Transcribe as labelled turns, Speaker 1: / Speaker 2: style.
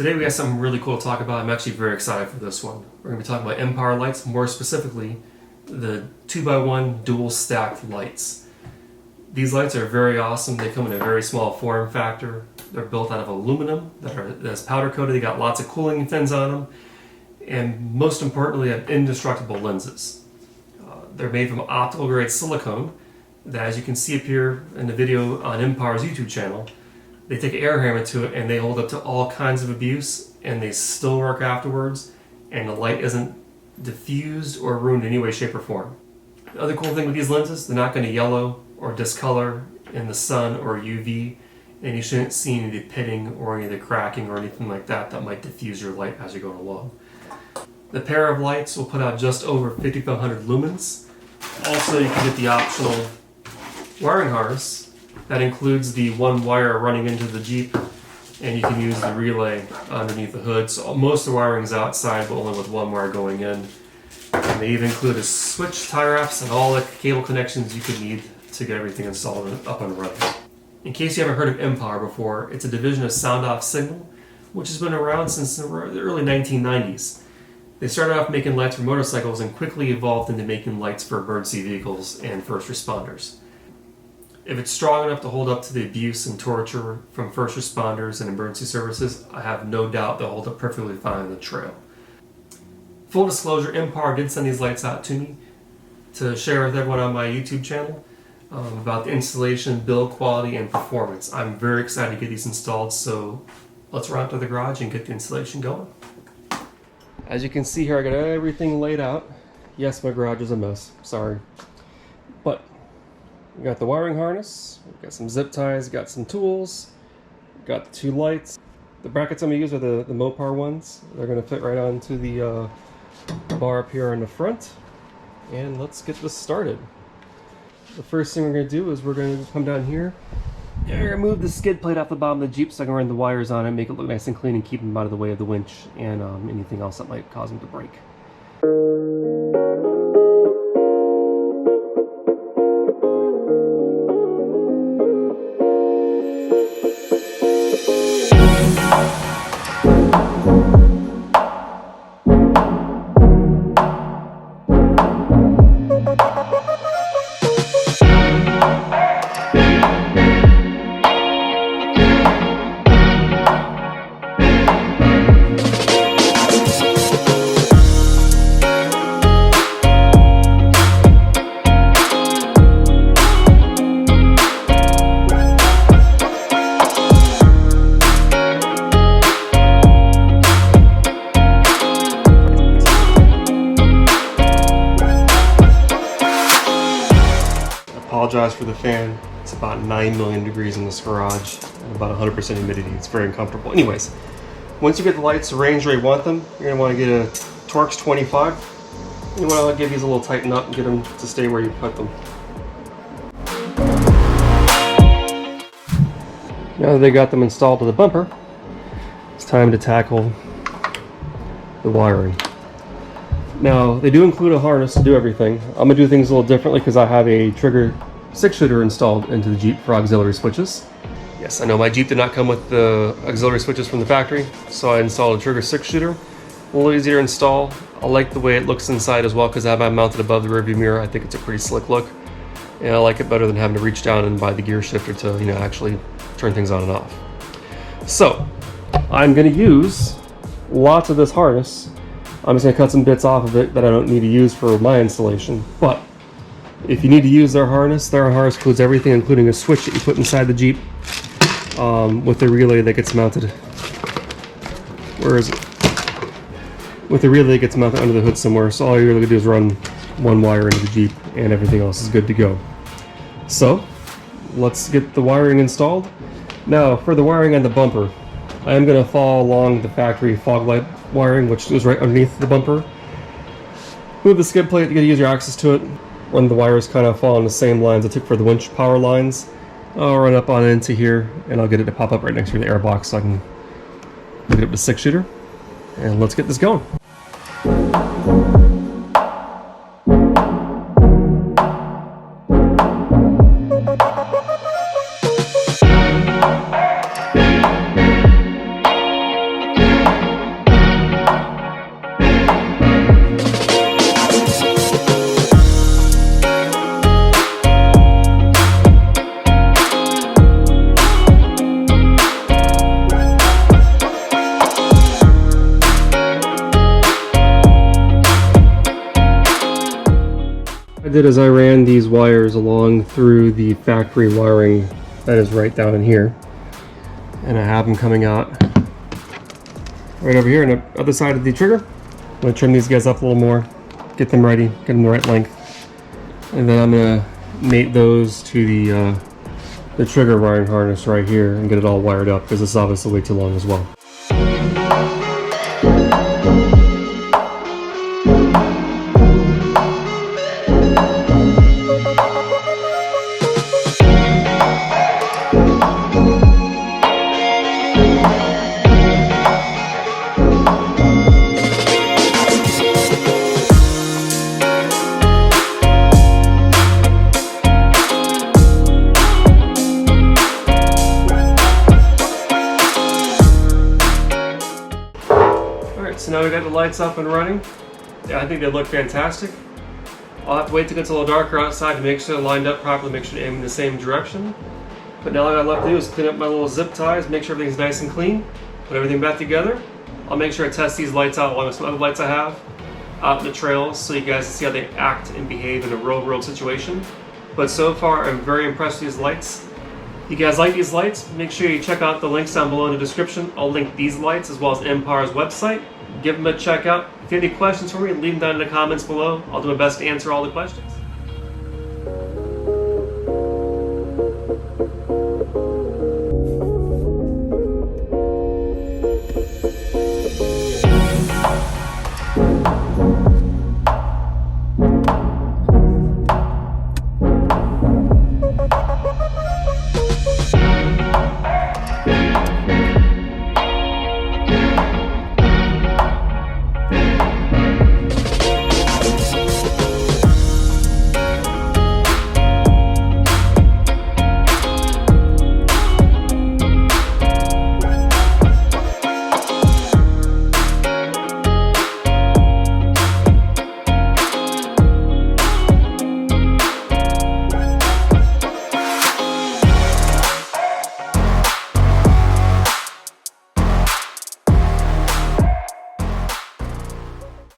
Speaker 1: Today we have something really cool to talk about. I'm actually very excited for this one. We're going to be talking about mpower lights, more specifically the 2x1 dual stacked lights. These lights are very awesome. They come in a very small form factor. They're built out of aluminum that's powder coated. They got lots of cooling fins on them, and most importantly have indestructible lenses. They're made from optical-grade silicone that, as you can see up here in the video on mpower's YouTube channel, they take air hammer to it and they hold up to all kinds of abuse, and they still work afterwards, and the light isn't diffused or ruined in any way, shape, or form. The other cool thing with these lenses, they're not going to yellow or discolor in the sun or UV, and you shouldn't see any of the pitting or any of the cracking or anything like that that might diffuse your light as you're going along. The pair of lights will put out just over 5,500 lumens. Also, you can get the optional wiring harness that includes the one wire running into the Jeep, and you can use the relay underneath the hood. So most of the wiring is outside, but only with one wire going in. And they even include a switch, tie wraps, and all the cable connections you could need to get everything installed and up and running. In case you haven't heard of mpower before, it's a division of Sound Off Signal, which has been around since the early 1990s. They started off making lights for motorcycles and quickly evolved into making lights for emergency vehicles and first responders. If it's strong enough to hold up to the abuse and torture from first responders and emergency services, I have no doubt they'll hold up perfectly fine on the trail. Full disclosure, mpower did send these lights out to me to share with everyone on my YouTube channel about the installation, build quality, and performance. I'm very excited to get these installed, so let's run out to the garage and get the installation going. As you can see here, I got everything laid out. Yes, my garage is a mess, sorry. But we got the wiring harness, we got some zip ties, got some tools, got the two lights. The brackets I'm going to use are the mpower ones. They're going to fit right onto the bar up here in the front. And let's get this started. The first thing we're going to do is we're going to come down here and remove the skid plate off the bottom of the Jeep so I can run the wires on it, make it look nice and clean, and keep them out of the way of the winch and anything else that might cause them to break. Apologize for the fan. It's about 9 million degrees in this garage and about 100% humidity. It's very uncomfortable. Anyways, once you get the lights arranged where you want them, you're going to want to get a Torx 25. You want to give these a little tighten up and get them to stay where you put them. Now that they got them installed to the bumper, it's time to tackle the wiring. Now, they do include a harness to do everything. I'm going to do things a little differently because I have a trigger 6-shooter installed into the Jeep for auxiliary switches. Yes, I know my Jeep did not come with the auxiliary switches from the factory, so I installed a trigger 6-shooter. A little easier to install. I like the way it looks inside as well because I have it mounted above the rearview mirror. I think it's a pretty slick look, and I like it better than having to reach down and buy the gear shifter to, actually turn things on and off. So, I'm going to use lots of this harness. I'm just going to cut some bits off of it that I don't need to use for my installation. But if you need to use their harness includes everything, including a switch that you put inside the Jeep with a relay that gets mounted. Where is it? With a relay that gets mounted under the hood somewhere. So all you're going to do is run one wire into the Jeep and everything else is good to go. So let's get the wiring installed. Now for the wiring on the bumper, I am going to follow along the factory fog light wiring, which is right underneath the bumper. Move the skid plate to get easier access to it. Run the wires kind of fall on the same lines I took for the winch power lines. I'll run up on into here and I'll get it to pop up right next to the air box so I can hook it up to 6-shooter. And let's get this going. did is I ran these wires along through the factory wiring that is right down in here, and I have them coming out right over here on the other side of the trigger. I'm going to trim these guys up a little more, get them ready, get them the right length, and then I'm going to mate those to the trigger wiring harness right here and get it all wired up, because this is obviously way too long as well. So now we got the lights up and running. Yeah, I think they look fantastic. I'll have to wait till it's a little darker outside to make sure they're lined up properly, make sure they aim in the same direction. But now all I got left to do is clean up my little zip ties, make sure everything's nice and clean, put everything back together. I'll make sure I test these lights out along with some other lights I have out in the trails so you guys can see how they act and behave in a real world situation. But so far I'm very impressed with these lights. If you guys like these lights, make sure you check out the links down below in the description. I'll link these lights as well as mpower's website. Give them a check out. If you have any questions for me, leave them down in the comments below. I'll do my best to answer all the questions.